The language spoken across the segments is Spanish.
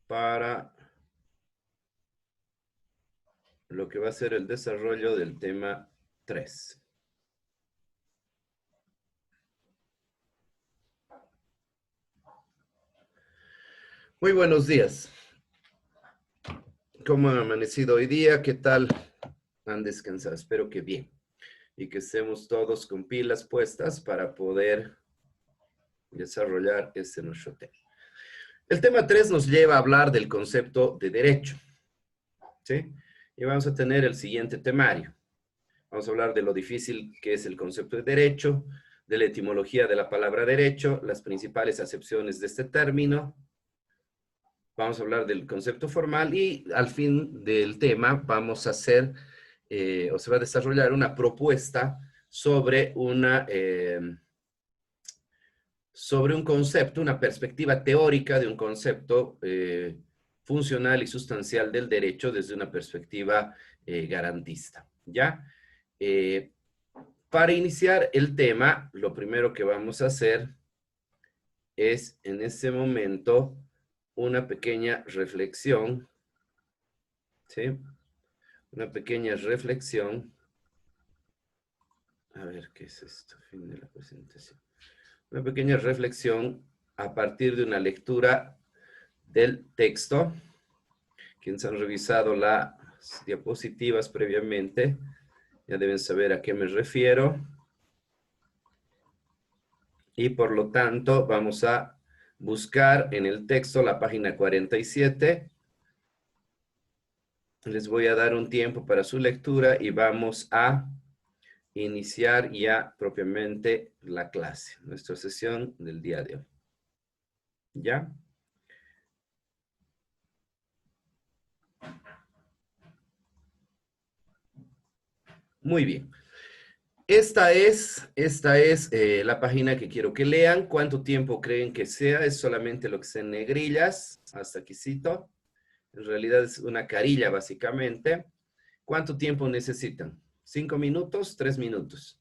para lo que va a ser el desarrollo del tema 3. Muy buenos días. ¿Cómo han amanecido hoy día? ¿Qué tal han descansado? Espero que bien. Y que estemos todos con pilas puestas para poder desarrollar este nuestro tema. El tema 3 nos lleva a hablar del concepto de derecho, ¿sí? Y vamos a tener el siguiente temario. Vamos a hablar de lo difícil que es el concepto de derecho, de la etimología de la palabra derecho, las principales acepciones de este término. Vamos a hablar del concepto formal y al fin del tema vamos a hacer, o se va a desarrollar una propuesta sobre sobre un concepto, una perspectiva teórica de un concepto funcional y sustancial del derecho desde una perspectiva garantista, ¿ya? Eh, para iniciar el tema, lo primero que vamos a hacer es, en este momento, una pequeña reflexión, ¿sí? Una pequeña reflexión. A ver, ¿qué es esto? Fin de la presentación. Una pequeña reflexión a partir de una lectura del texto. Quienes han revisado las diapositivas previamente ya deben saber a qué me refiero. Y por lo tanto vamos a buscar en el texto la página 47. Les voy a dar un tiempo para su lectura y vamos a iniciar ya propiamente la clase, nuestra sesión del día de hoy. ¿Ya? Muy bien. Esta es la página que quiero que lean. ¿Cuánto tiempo creen que sea? Es solamente lo que está en negrillas, hasta aquí cito. En realidad es una carilla, básicamente. ¿Cuánto tiempo necesitan? ¿5 minutos? ¿3 minutos?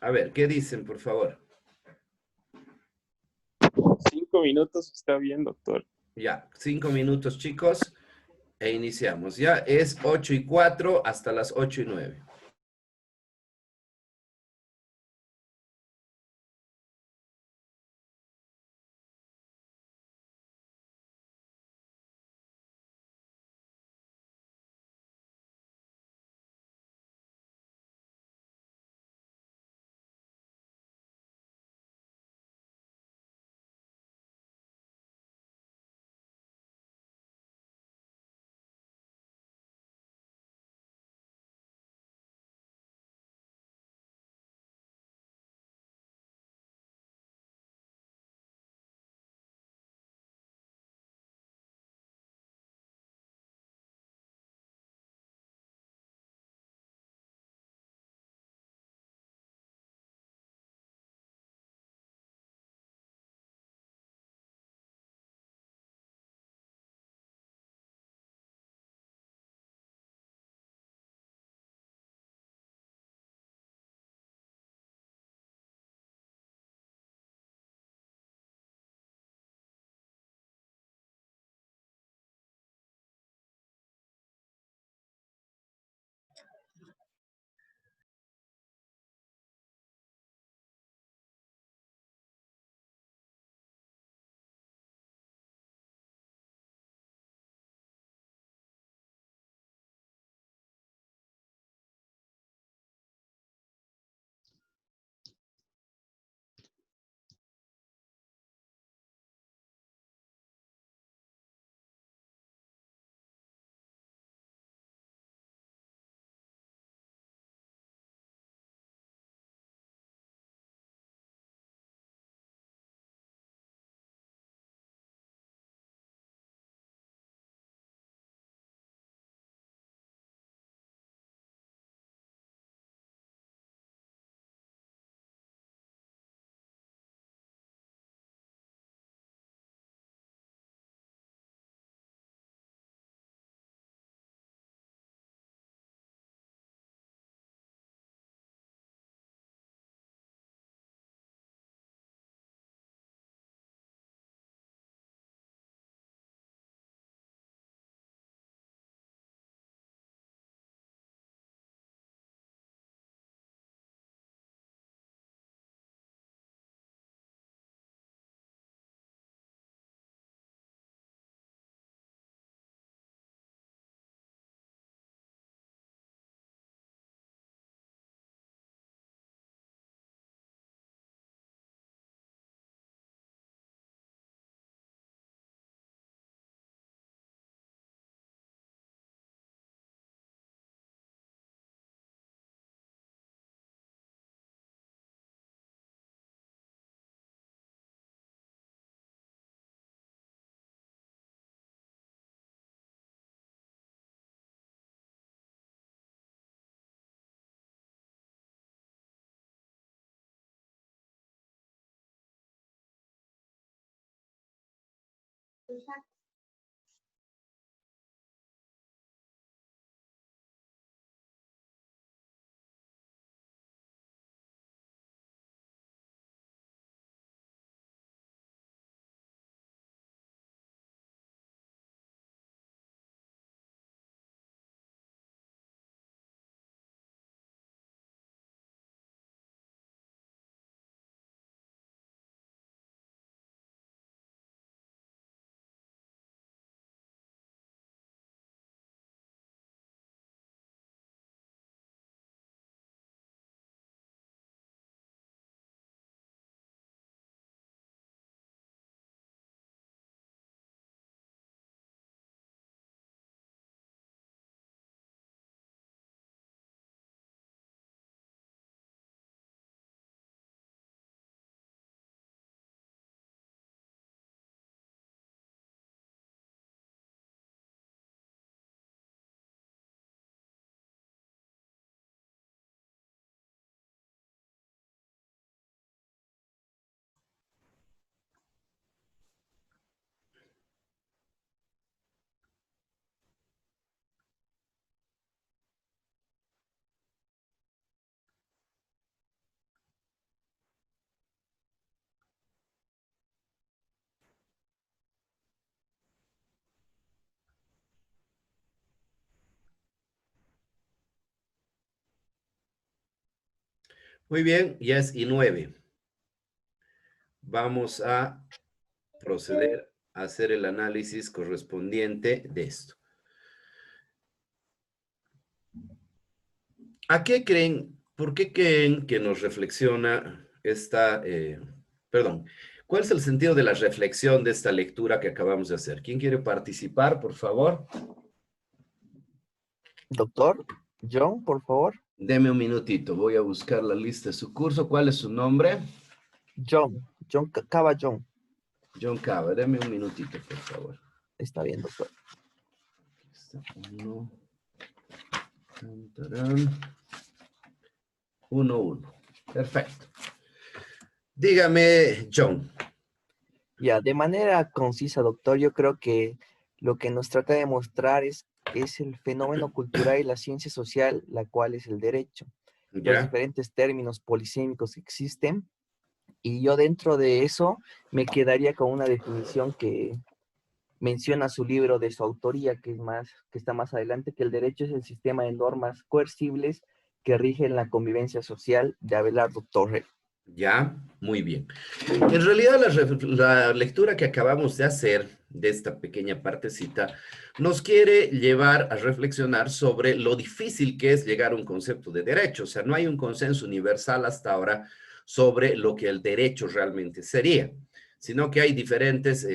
A ver, ¿qué dicen, por favor? 5 minutos está bien, doctor. Ya, 5 minutos, chicos, e iniciamos. Ya es 8:04 hasta las 8:09. Muy bien, 10 y 9. Vamos a proceder a hacer el análisis correspondiente de esto. ¿A qué creen? ¿Por qué creen que nos reflexiona esta, perdón, cuál es el sentido de la reflexión de esta lectura que acabamos de hacer? ¿Quién quiere participar, por favor? Doctor, John, por favor. Deme un minutito, voy a buscar la lista de su curso. ¿Cuál es su nombre? John Cava John. John Cava, deme un minutito, por favor. Está bien, doctor. Está uno. Tarán. 1-1. Perfecto. Dígame, John. Ya, de manera concisa, doctor, yo creo que lo que nos trata de mostrar es el fenómeno cultural y la ciencia social, la cual es el derecho. Los ¿Ya? diferentes términos polisémicos que existen. Y yo dentro de eso me quedaría con una definición que menciona su libro de su autoría, que está más adelante, que el derecho es el sistema de normas coercibles que rigen la convivencia social, de Abelardo Torre. Ya, muy bien. En realidad la lectura que acabamos de hacer de esta pequeña partecita nos quiere llevar a reflexionar sobre lo difícil que es llegar a un concepto de derecho. O sea, no hay un consenso universal hasta ahora sobre lo que el derecho realmente sería, sino que hay diferentes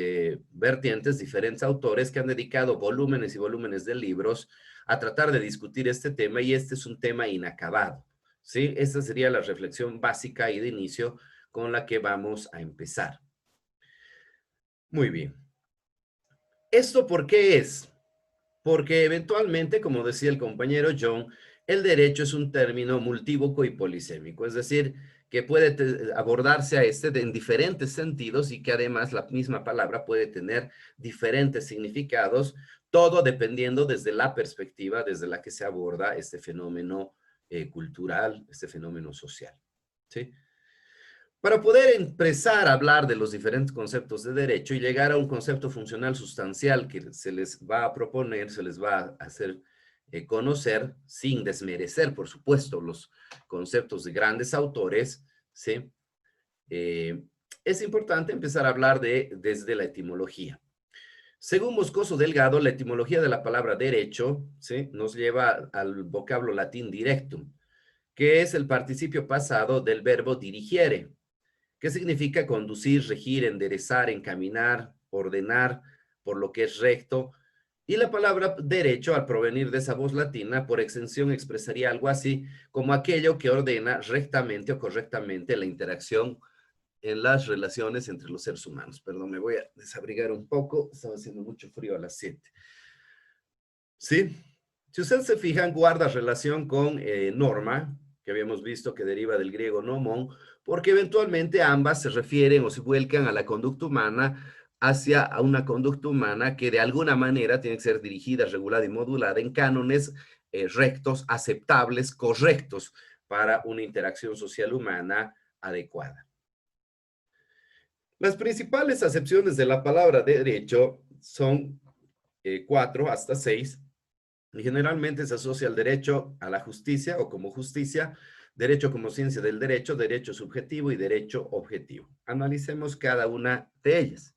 vertientes, diferentes autores que han dedicado volúmenes y volúmenes de libros a tratar de discutir este tema, y este es un tema inacabado. ¿Sí? Esta sería la reflexión básica y de inicio con la que vamos a empezar. Muy bien. ¿Esto por qué es? Porque eventualmente, como decía el compañero John, el derecho es un término multívoco y polisémico, es decir, que puede abordarse a en diferentes sentidos y que además la misma palabra puede tener diferentes significados, todo dependiendo desde la perspectiva desde la que se aborda este fenómeno cultural, este fenómeno social. ¿Sí? Para poder empezar a hablar de los diferentes conceptos de derecho y llegar a un concepto funcional sustancial que se les va a proponer, se les va a hacer conocer, sin desmerecer, por supuesto, los conceptos de grandes autores, ¿sí? Es importante empezar a hablar desde la etimología. Según Moscoso Delgado, la etimología de la palabra derecho, ¿sí?, nos lleva al vocablo latín directum, que es el participio pasado del verbo dirigiere, que significa conducir, regir, enderezar, encaminar, ordenar, por lo que es recto. Y la palabra derecho, al provenir de esa voz latina, por extensión expresaría algo así como aquello que ordena rectamente o correctamente la interacción en las relaciones entre los seres humanos. Perdón, me voy a desabrigar un poco, estaba haciendo mucho frío a las 7. ¿Sí? Si ustedes se fijan, guarda relación con norma, que habíamos visto que deriva del griego nomon, porque eventualmente ambas se refieren o se vuelcan a la conducta humana hacia una conducta humana que de alguna manera tiene que ser dirigida, regulada y modulada en cánones rectos, aceptables, correctos para una interacción social humana adecuada. Las principales acepciones de la palabra derecho son 4 hasta 6, y generalmente se asocia el derecho a la justicia o como justicia, derecho como ciencia del derecho, derecho subjetivo y derecho objetivo. Analicemos cada una de ellas.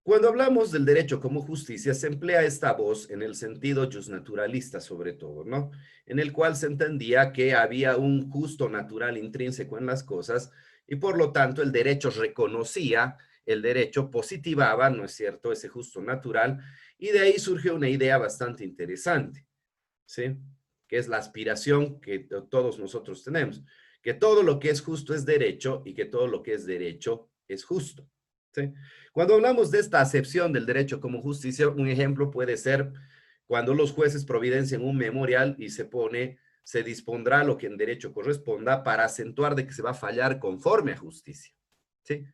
Cuando hablamos del derecho como justicia, se emplea esta voz en el sentido justnaturalista sobre todo, ¿no? En el cual se entendía que había un justo natural intrínseco en las cosas y por lo tanto el derecho reconocía, el derecho positivaba, ¿no es cierto?, ese justo natural, y de ahí surge una idea bastante interesante, ¿sí? Que es la aspiración que todos nosotros tenemos, que todo lo que es justo es derecho y que todo lo que es derecho es justo, ¿sí? Cuando hablamos de esta acepción del derecho como justicia, un ejemplo puede ser cuando los jueces providencian un memorial y se dispondrá lo que en derecho corresponda para acentuar de que se va a fallar conforme a justicia, ¿sí?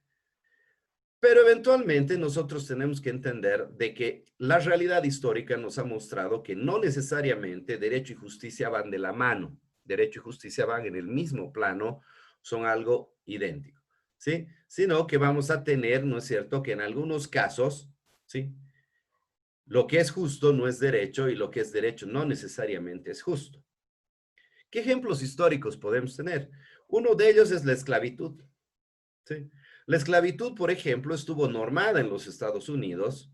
Pero eventualmente nosotros tenemos que entender de que la realidad histórica nos ha mostrado que no necesariamente derecho y justicia van de la mano. Derecho y justicia van en el mismo plano, son algo idéntico, ¿sí? Sino que vamos a tener, ¿no es cierto?, que en algunos casos, ¿sí?, lo que es justo no es derecho y lo que es derecho no necesariamente es justo. ¿Qué ejemplos históricos podemos tener? Uno de ellos es la esclavitud, ¿sí? La esclavitud, por ejemplo, estuvo normada en los Estados Unidos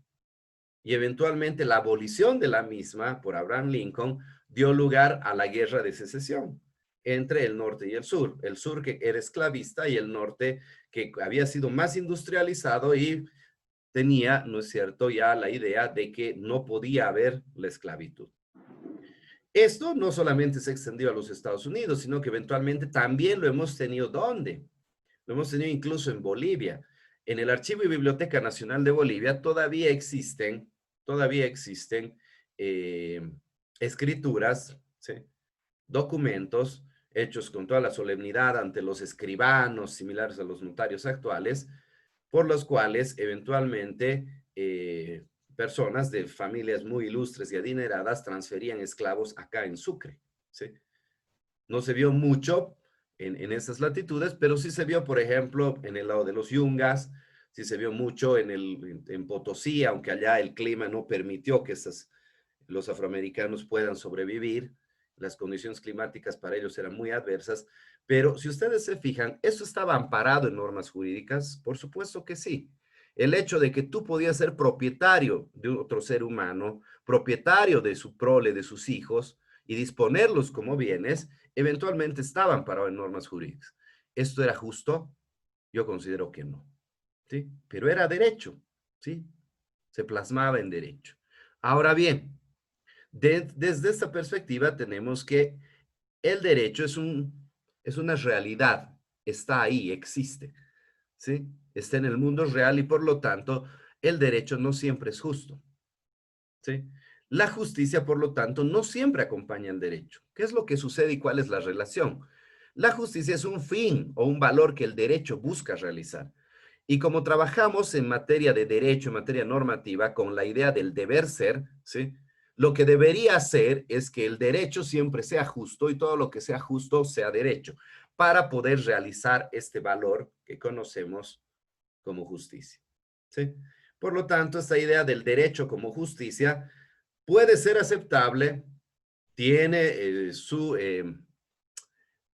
y eventualmente la abolición de la misma por Abraham Lincoln dio lugar a la guerra de secesión entre el norte y el sur que era esclavista y el norte que había sido más industrializado y tenía, ¿no es cierto?, ya la idea de que no podía haber la esclavitud. Esto no solamente se extendió a los Estados Unidos, sino que eventualmente también lo hemos tenido, ¿dónde? Lo hemos tenido incluso en Bolivia. En el Archivo y Biblioteca Nacional de Bolivia todavía existen eh, escrituras, ¿sí?, documentos hechos con toda la solemnidad ante los escribanos, similares a los notarios actuales, por los cuales eventualmente personas de familias muy ilustres y adineradas transferían esclavos acá en Sucre, ¿sí? No se vio mucho en esas latitudes, pero sí se vio, por ejemplo, en el lado de los Yungas, sí se vio mucho en Potosí, aunque allá el clima no permitió que los afroamericanos puedan sobrevivir, las condiciones climáticas para ellos eran muy adversas, pero si ustedes se fijan, ¿eso estaba amparado en normas jurídicas? Por supuesto que sí. El hecho de que tú podías ser propietario de otro ser humano, propietario de su prole, de sus hijos, y disponerlos como bienes, eventualmente estaba amparado en normas jurídicas. ¿Esto era justo? Yo considero que no, ¿sí? Pero era derecho, ¿sí? Se plasmaba en derecho. Ahora bien, desde esta perspectiva tenemos que el derecho es una realidad, está ahí, existe, ¿sí? Está en el mundo real y por lo tanto el derecho no siempre es justo, ¿sí? La justicia, por lo tanto, no siempre acompaña el derecho. ¿Qué es lo que sucede y cuál es la relación? La justicia es un fin o un valor que el derecho busca realizar. Y como trabajamos en materia de derecho, en materia normativa, con la idea del deber ser, ¿sí?, lo que debería ser es que el derecho siempre sea justo y todo lo que sea justo sea derecho, para poder realizar este valor que conocemos como justicia, ¿sí? Por lo tanto, esta idea del derecho como justicia puede ser aceptable, tiene,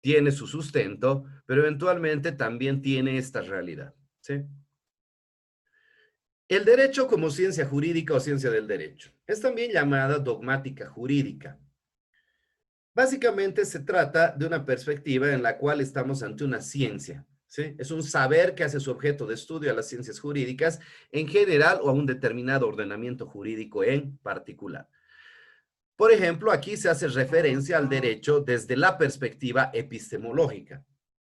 tiene su sustento, pero eventualmente también tiene esta realidad, ¿sí? El derecho como ciencia jurídica o ciencia del derecho es también llamada dogmática jurídica. Básicamente se trata de una perspectiva en la cual estamos ante una ciencia, ¿sí? Es un saber que hace su objeto de estudio a las ciencias jurídicas en general o a un determinado ordenamiento jurídico en particular. Por ejemplo, aquí se hace referencia al derecho desde la perspectiva epistemológica,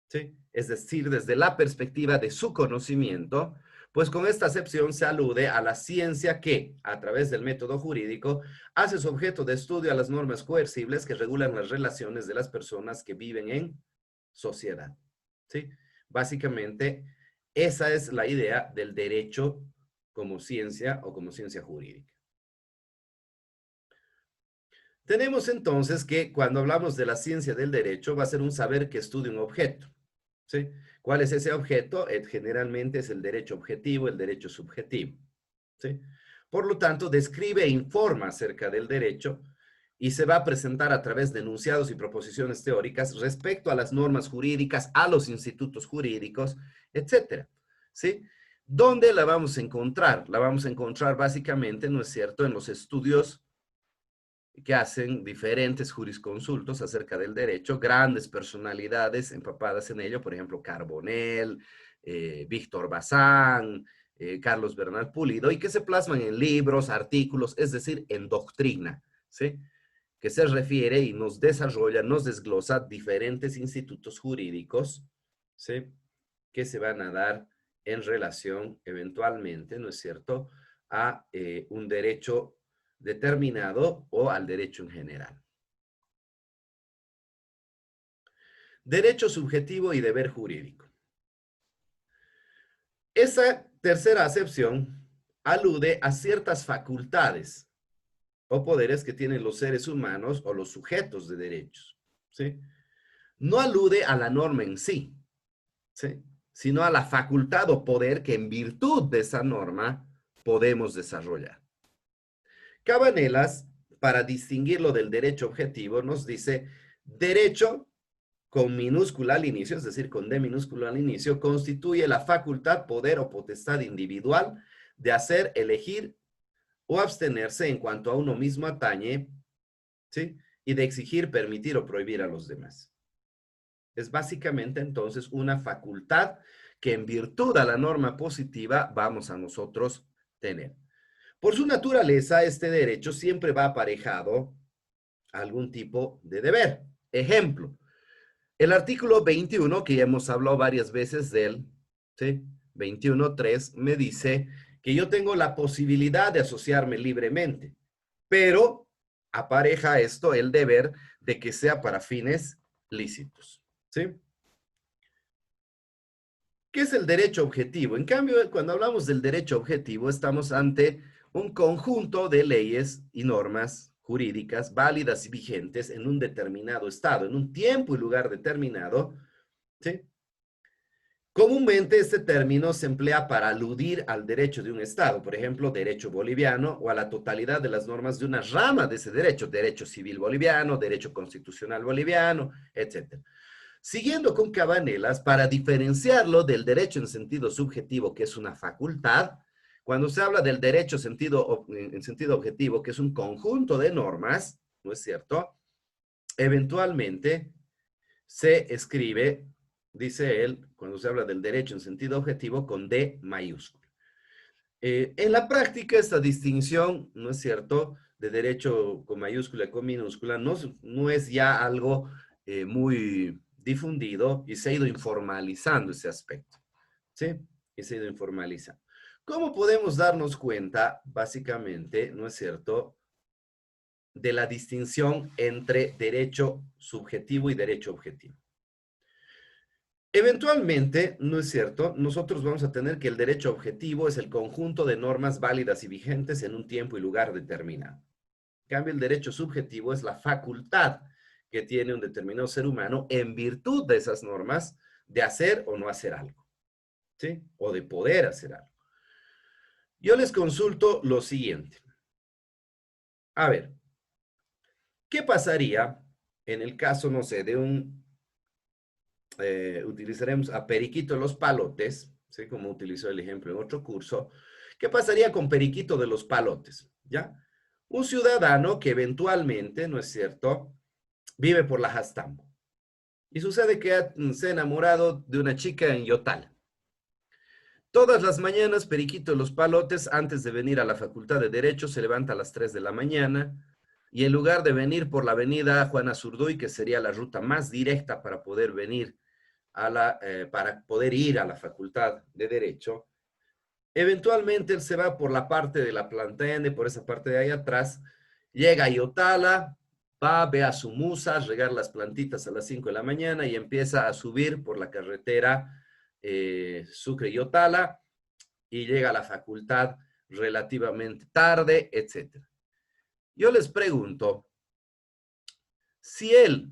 ¿sí? Es decir, desde la perspectiva de su conocimiento, pues con esta acepción se alude a la ciencia que, a través del método jurídico, hace su objeto de estudio a las normas coercibles que regulan las relaciones de las personas que viven en sociedad, ¿sí? Básicamente, Esa es la idea del derecho como ciencia o como ciencia jurídica. Tenemos entonces que cuando hablamos de la ciencia del derecho va a ser un saber que estudia un objeto, ¿sí? ¿Cuál es ese objeto? Generalmente es el derecho objetivo, el derecho subjetivo, ¿sí? Por lo tanto, describe e informa acerca del derecho y se va a presentar a través de enunciados y proposiciones teóricas respecto a las normas jurídicas, a los institutos jurídicos, etcétera, ¿sí? ¿Dónde la vamos a encontrar? La vamos a encontrar básicamente, ¿no es cierto?, en los estudios que hacen diferentes jurisconsultos acerca del derecho, grandes personalidades empapadas en ello, por ejemplo, Carbonell, Víctor Bazán, Carlos Bernal Pulido, y que se plasman en libros, artículos, es decir, en doctrina, ¿sí? Que se refiere y nos desarrolla, nos desglosa diferentes institutos jurídicos, ¿sí? Que se van a dar en relación, eventualmente, ¿no es cierto?, a un derecho determinado o al derecho en general. Derecho subjetivo y deber jurídico. Esa tercera acepción alude a ciertas facultades o poderes que tienen los seres humanos o los sujetos de derechos, ¿sí? No alude a la norma en sí, ¿sí?, sino a la facultad o poder que en virtud de esa norma podemos desarrollar. Cabanelas, para distinguirlo del derecho objetivo, nos dice: derecho con minúscula al inicio, es decir, con D minúscula al inicio, constituye la facultad, poder o potestad individual de hacer, elegir o abstenerse en cuanto a uno mismo atañe, ¿sí?, y de exigir, permitir o prohibir a los demás. Es básicamente entonces una facultad que en virtud a la norma positiva vamos a nosotros tener. Por su naturaleza, este derecho siempre va aparejado a algún tipo de deber. Ejemplo, el artículo 21, que ya hemos hablado varias veces de él, ¿sí?, 21.3, me dice que yo tengo la posibilidad de asociarme libremente, pero apareja esto el deber de que sea para fines lícitos, ¿sí? ¿Qué es el derecho objetivo? En cambio, cuando hablamos del derecho objetivo, estamos ante un conjunto de leyes y normas jurídicas válidas y vigentes en un determinado estado, en un tiempo y lugar determinado, ¿sí? Comúnmente este término se emplea para aludir al derecho de un estado, por ejemplo, derecho boliviano, o a la totalidad de las normas de una rama de ese derecho, derecho civil boliviano, derecho constitucional boliviano, etc. Siguiendo con Cabanelas, para diferenciarlo del derecho en sentido subjetivo, que es una facultad, cuando se habla del derecho en sentido objetivo, que es un conjunto de normas, ¿no es cierto?, eventualmente se escribe, dice él, cuando se habla del derecho en sentido objetivo, con D mayúscula. En la práctica, esta distinción, ¿no es cierto?, de derecho con mayúscula y con minúscula, no es ya algo muy difundido y se ha ido informalizando ese aspecto, ¿sí? Y se ha ido informalizando. ¿Cómo podemos darnos cuenta, básicamente, ¿no es cierto?, de la distinción entre derecho subjetivo y derecho objetivo? Eventualmente, ¿no es cierto?, nosotros vamos a tener que el derecho objetivo es el conjunto de normas válidas y vigentes en un tiempo y lugar determinado. En cambio, el derecho subjetivo es la facultad que tiene un determinado ser humano en virtud de esas normas de hacer o no hacer algo, ¿sí?, o de poder hacer algo. Yo les consulto lo siguiente. A ver, ¿qué pasaría en el caso, no sé, de utilizaremos a Periquito de los Palotes, ¿sí?, como utilizó el ejemplo en otro curso? ¿Qué pasaría con Periquito de los Palotes? ¿Ya? Un ciudadano que eventualmente, ¿no es cierto?, vive por la Jastambo. Y sucede que se ha enamorado de una chica en Yotal. Todas las mañanas, Periquito de los Palotes, antes de venir a la Facultad de Derecho, se levanta a las 3 de la mañana y en lugar de venir por la avenida Juana Zurduy, que sería la ruta más directa para poder venir para poder ir a la Facultad de Derecho, eventualmente él se va por la parte de la Plantende, por esa parte de ahí atrás, llega a Yotala, va, ve a su musa, regar las plantitas a las 5 de la mañana y empieza a subir por la carretera Sucre y Otala y llega a la facultad relativamente tarde, etc. Yo les pregunto, si él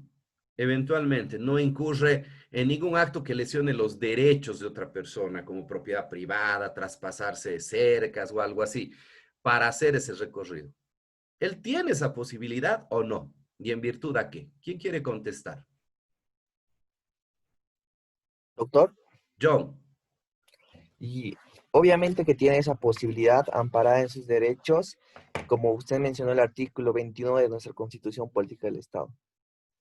eventualmente no incurre en ningún acto que lesione los derechos de otra persona, como propiedad privada, traspasarse de cercas o algo así, para hacer ese recorrido, ¿él tiene esa posibilidad o no? ¿Y en virtud a qué? ¿Quién quiere contestar? Doctor, John. y obviamente que tiene esa posibilidad amparada en sus derechos, como usted mencionó el artículo 21 de nuestra Constitución Política del Estado.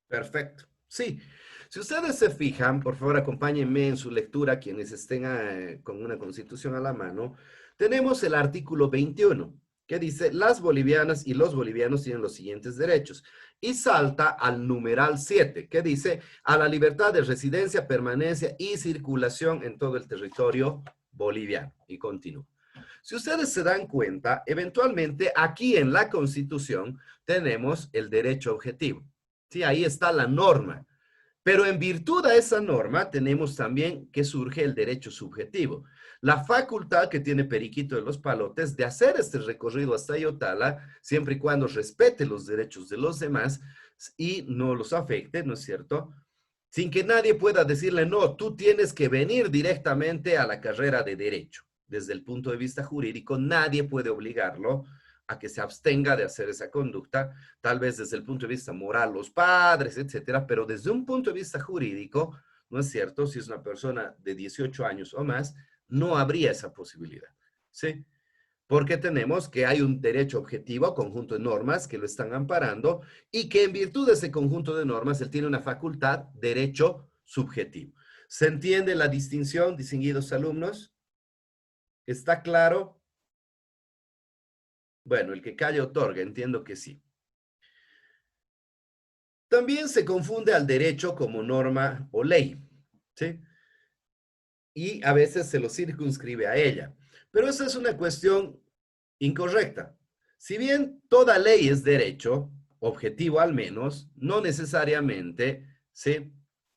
Perfecto. Sí. Si ustedes se fijan, por favor, acompáñenme en su lectura, quienes estén con una constitución a la mano. Tenemos el artículo 21, que dice, las bolivianas y los bolivianos tienen los siguientes derechos. Y salta al numeral 7, que dice, a la libertad de residencia, permanencia y circulación en todo el territorio boliviano. Y continúa. Si ustedes se dan cuenta, eventualmente aquí en la Constitución tenemos el derecho objetivo. Sí, ahí está la norma. Pero en virtud a esa norma tenemos también que surge el derecho subjetivo. La facultad que tiene Periquito de los Palotes de hacer este recorrido hasta Yotala, siempre y cuando respete los derechos de los demás y no los afecte, ¿no es cierto? Sin que nadie pueda decirle, no, tú tienes que venir directamente a la carrera de derecho. Desde el punto de vista jurídico, nadie puede obligarlo a que se abstenga de hacer esa conducta, tal vez desde el punto de vista moral, los padres, etcétera, pero desde un punto de vista jurídico, ¿no es cierto? Si es una persona de 18 años o más, no habría esa posibilidad, ¿sí? Porque tenemos que hay un derecho objetivo, conjunto de normas que lo están amparando y que en virtud de ese conjunto de normas él tiene una facultad, derecho subjetivo. ¿Se entiende la distinción, distinguidos alumnos? ¿Está claro? Bueno, el que calla otorga, entiendo que sí. También se confunde al derecho como norma o ley, ¿sí? Y a veces se lo circunscribe a ella. Pero esa es una cuestión incorrecta. Si bien toda ley es derecho, objetivo al menos, no necesariamente, ¿sí?,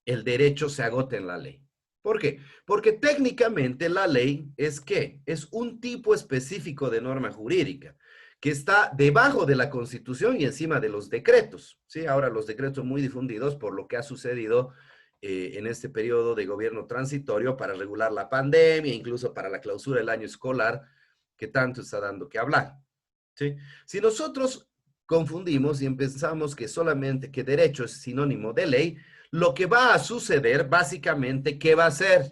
el derecho se agota en la ley. ¿Por qué? Porque técnicamente la ley es ¿qué? Es un tipo específico de norma jurídica que está debajo de la Constitución y encima de los decretos, ¿sí? Ahora los decretos son muy difundidos por lo que ha sucedido en este periodo de gobierno transitorio para regular la pandemia, incluso para la clausura del año escolar, que tanto está dando que hablar, ¿sí? Si nosotros confundimos y pensamos que solamente que derecho es sinónimo de ley, lo que va a suceder básicamente, ¿qué va a ser?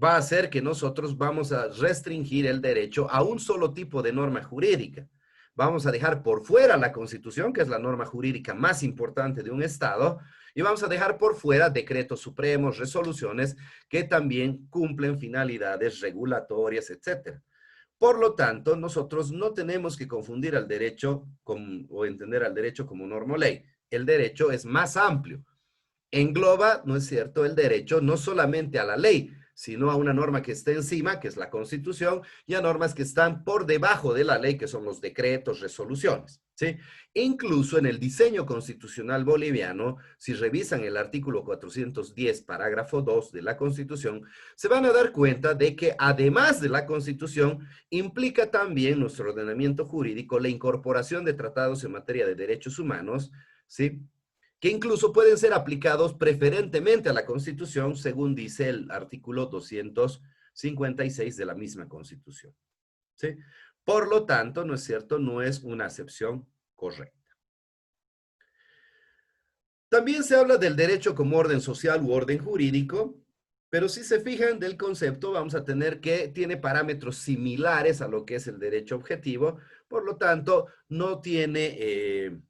Va a ser que nosotros vamos a restringir el derecho a un solo tipo de norma jurídica. Vamos a dejar por fuera la Constitución, que es la norma jurídica más importante de un Estado, y vamos a dejar por fuera decretos supremos, resoluciones que también cumplen finalidades regulatorias, etc. Por lo tanto, nosotros no tenemos que confundir al derecho o entender al derecho como norma o ley. El derecho es más amplio. Engloba, ¿no es cierto?, el derecho no solamente a la ley, sino a una norma que está encima, que es la Constitución, y a normas que están por debajo de la ley, que son los decretos, resoluciones, ¿sí? Incluso en el diseño constitucional boliviano, si revisan el artículo 410, parágrafo 2 de la Constitución, se van a dar cuenta de que además de la Constitución, implica también nuestro ordenamiento jurídico la incorporación de tratados en materia de derechos humanos, ¿sí?, que incluso pueden ser aplicados preferentemente a la Constitución, según dice el artículo 256 de la misma Constitución, ¿sí? Por lo tanto, ¿no es cierto?, no es una acepción correcta. También se habla del derecho como orden social u orden jurídico, pero si se fijan del concepto, vamos a tener que tiene parámetros similares a lo que es el derecho objetivo, por lo tanto, no tiene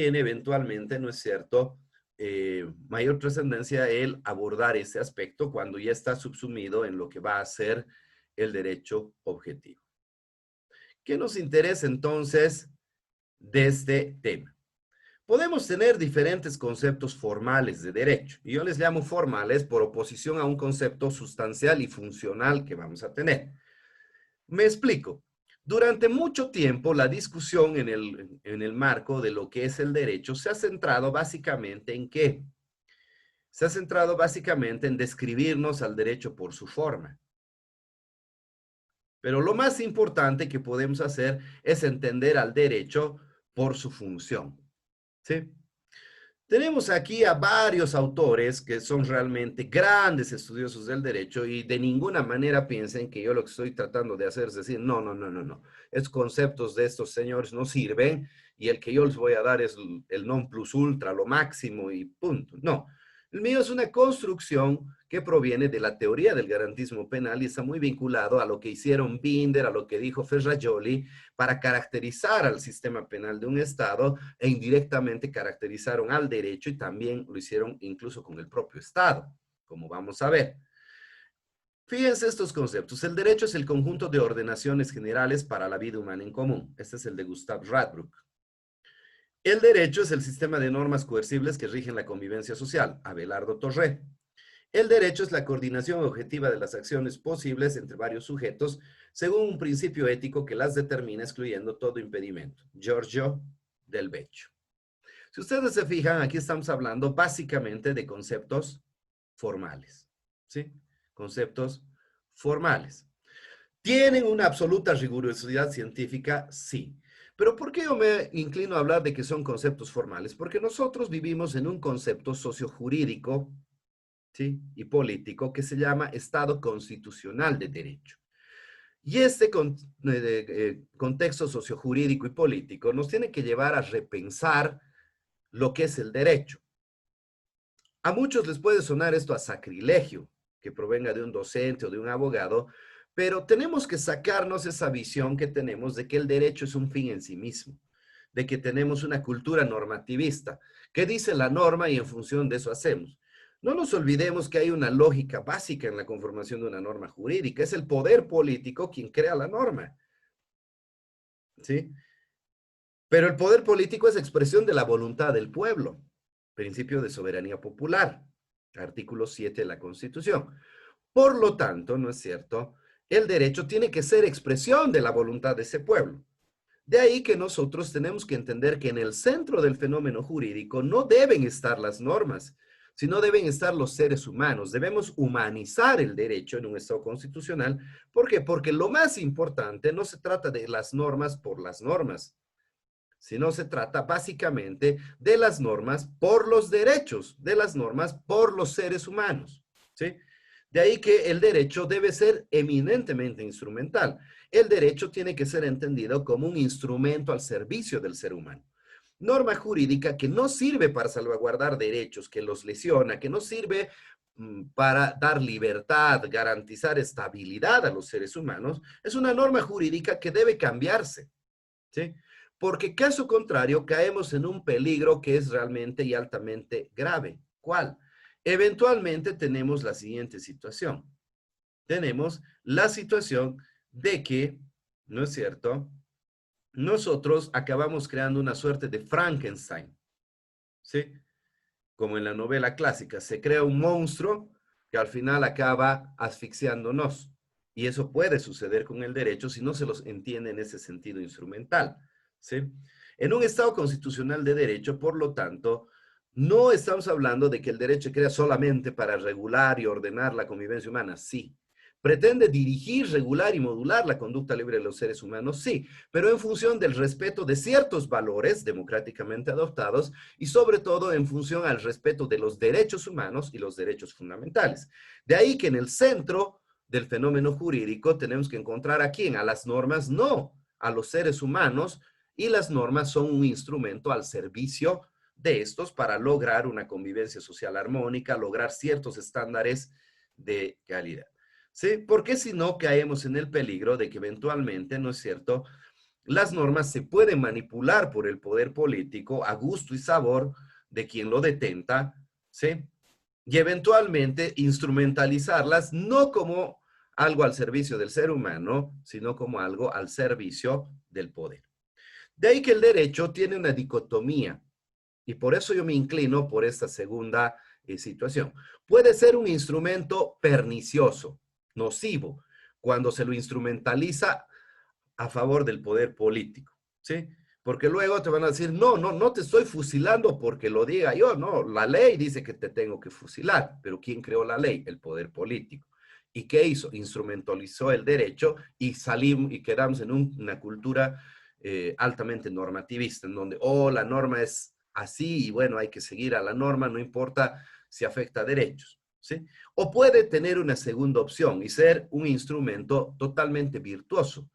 eventualmente, ¿no es cierto?, mayor trascendencia el abordar ese aspecto cuando ya está subsumido en lo que va a ser el derecho objetivo. ¿Qué nos interesa entonces de este tema? Podemos tener diferentes conceptos formales de derecho, y yo les llamo formales por oposición a un concepto sustancial y funcional que vamos a tener. Me explico. Durante mucho tiempo, la discusión en el marco de lo que es el derecho se ha centrado básicamente en qué. se ha centrado básicamente en describirnos al derecho por su forma. Pero lo más importante que podemos hacer es entender al derecho por su función, ¿sí? Tenemos aquí a varios autores que son realmente grandes estudiosos del derecho y de ninguna manera piensen que yo lo que estoy tratando de hacer es decir, no, no, no, no, no. Estos conceptos de estos señores no sirven y el que yo les voy a dar es el non plus ultra, lo máximo y punto. No, el mío es una construcción que proviene de la teoría del garantismo penal y está muy vinculado a lo que hicieron Binder, a lo que dijo Ferrajoli, para caracterizar al sistema penal de un Estado e indirectamente caracterizaron al derecho y también lo hicieron incluso con el propio Estado, como vamos a ver. Fíjense estos conceptos. El derecho es el conjunto de ordenaciones generales para la vida humana en común. Este es el de Gustav Radbruch. El derecho es el sistema de normas coercibles que rigen la convivencia social. Abelardo Torré. El derecho es la coordinación objetiva de las acciones posibles entre varios sujetos según un principio ético que las determina excluyendo todo impedimento. Giorgio del Beccio. Si ustedes se fijan, aquí estamos hablando básicamente de conceptos formales, ¿sí? Conceptos formales. ¿Tienen una absoluta rigurosidad científica? Sí. Pero ¿por qué yo me inclino a hablar de que son conceptos formales? Porque nosotros vivimos en un concepto sociojurídico, ¿sí? Y político que se llama Estado Constitucional de Derecho. Y este contexto sociojurídico y político nos tiene que llevar a repensar lo que es el derecho. A muchos les puede sonar esto a sacrilegio, que provenga de un docente o de un abogado, pero tenemos que sacarnos esa visión que tenemos de que el derecho es un fin en sí mismo, de que tenemos una cultura normativista, que dice la norma y en función de eso hacemos. No nos olvidemos que hay una lógica básica en la conformación de una norma jurídica. Es el poder político quien crea la norma. ¿Sí? Pero el poder político es expresión de la voluntad del pueblo. Principio de soberanía popular. Artículo 7 de la Constitución. Por lo tanto, ¿no es cierto? El derecho tiene que ser expresión de la voluntad de ese pueblo. De ahí que nosotros tenemos que entender que en el centro del fenómeno jurídico no deben estar las normas, sino deben estar los seres humanos. Debemos humanizar el derecho en un Estado constitucional. ¿Por qué? Porque lo más importante no se trata de las normas por las normas, sino se trata básicamente de las normas por los derechos, de las normas por los seres humanos, ¿sí? De ahí que el derecho debe ser eminentemente instrumental. El derecho tiene que ser entendido como un instrumento al servicio del ser humano. Norma jurídica que no sirve para salvaguardar derechos, que los lesiona, que no sirve para dar libertad, garantizar estabilidad a los seres humanos, es una norma jurídica que debe cambiarse, ¿sí? Porque caso contrario caemos en un peligro que es realmente y altamente grave. ¿Cuál? Eventualmente tenemos la siguiente situación. Tenemos la situación de que, ¿no es cierto?, nosotros acabamos creando una suerte de Frankenstein, ¿sí? Como en la novela clásica, se crea un monstruo que al final acaba asfixiándonos. Y eso puede suceder con el derecho si no se los entiende en ese sentido instrumental, ¿sí? En un Estado constitucional de derecho, por lo tanto, no estamos hablando de que el derecho se crea solamente para regular y ordenar la convivencia humana, sí. ¿Pretende dirigir, regular y modular la conducta libre de los seres humanos? Sí, pero en función del respeto de ciertos valores democráticamente adoptados y sobre todo en función al respeto de los derechos humanos y los derechos fundamentales. De ahí que en el centro del fenómeno jurídico tenemos que encontrar a quién, a las normas, no, a los seres humanos, y las normas son un instrumento al servicio de estos para lograr una convivencia social armónica, lograr ciertos estándares de calidad. ¿Sí? Porque si no caemos en el peligro de que eventualmente, ¿no es cierto?, las normas se pueden manipular por el poder político a gusto y sabor de quien lo detenta, ¿sí? Y eventualmente instrumentalizarlas no como algo al servicio del ser humano, sino como algo al servicio del poder. De ahí que el derecho tiene una dicotomía, y por eso yo me inclino por esta segunda situación. Puede ser un instrumento pernicioso, nocivo, cuando se lo instrumentaliza a favor del poder político, ¿sí? Porque luego te van a decir, no, no, no te estoy fusilando porque lo diga yo, no, la ley dice que te tengo que fusilar, pero ¿quién creó la ley? El poder político. ¿Y qué hizo? Instrumentalizó el derecho y salimos y quedamos en una cultura altamente normativista, en donde, oh, la norma es así y bueno, hay que seguir a la norma, no importa si afecta a derechos, ¿sí? O puede tener una segunda opción y ser un instrumento totalmente virtuoso,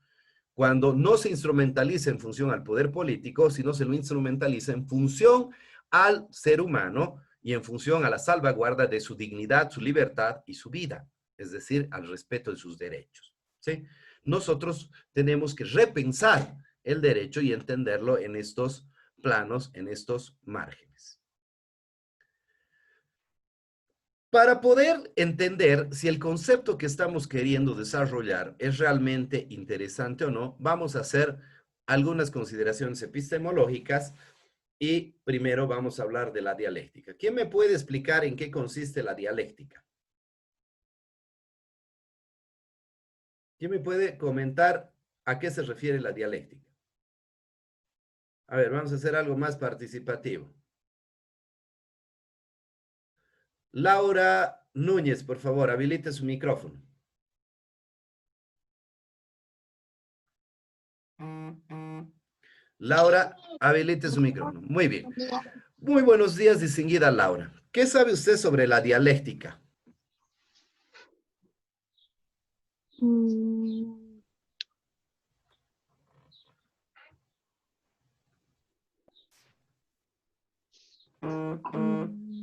cuando no se instrumentaliza en función al poder político, sino se lo instrumentaliza en función al ser humano y en función a la salvaguarda de su dignidad, su libertad y su vida, es decir, al respeto de sus derechos, ¿sí? Nosotros tenemos que repensar el derecho y entenderlo en estos planos, en estos márgenes. Para poder entender si el concepto que estamos queriendo desarrollar es realmente interesante o no, vamos a hacer algunas consideraciones epistemológicas y primero vamos a hablar de la dialéctica. ¿Quién me puede explicar en qué consiste la dialéctica? ¿Quién me puede comentar a qué se refiere la dialéctica? A ver, vamos a hacer algo más participativo. Laura Núñez, por favor, habilite su micrófono. Laura, habilite su micrófono. Muy bien. Muy buenos días, distinguida Laura. ¿Qué sabe usted sobre la dialéctica? Mm, mm,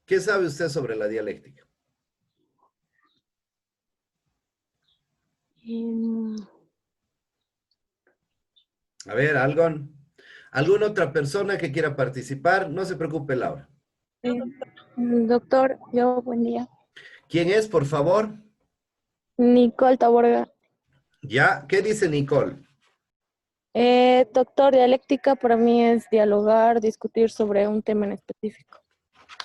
¿Qué sabe usted sobre la dialéctica? em, A ver, ¿alguna otra persona que quiera participar? No se preocupe, Laura. Doctor, yo, buen día. ¿Quién es, por favor? Nicole Taborga. ¿Ya? ¿Qué dice Nicole? Doctor, dialéctica para mí es dialogar, discutir sobre un tema en específico.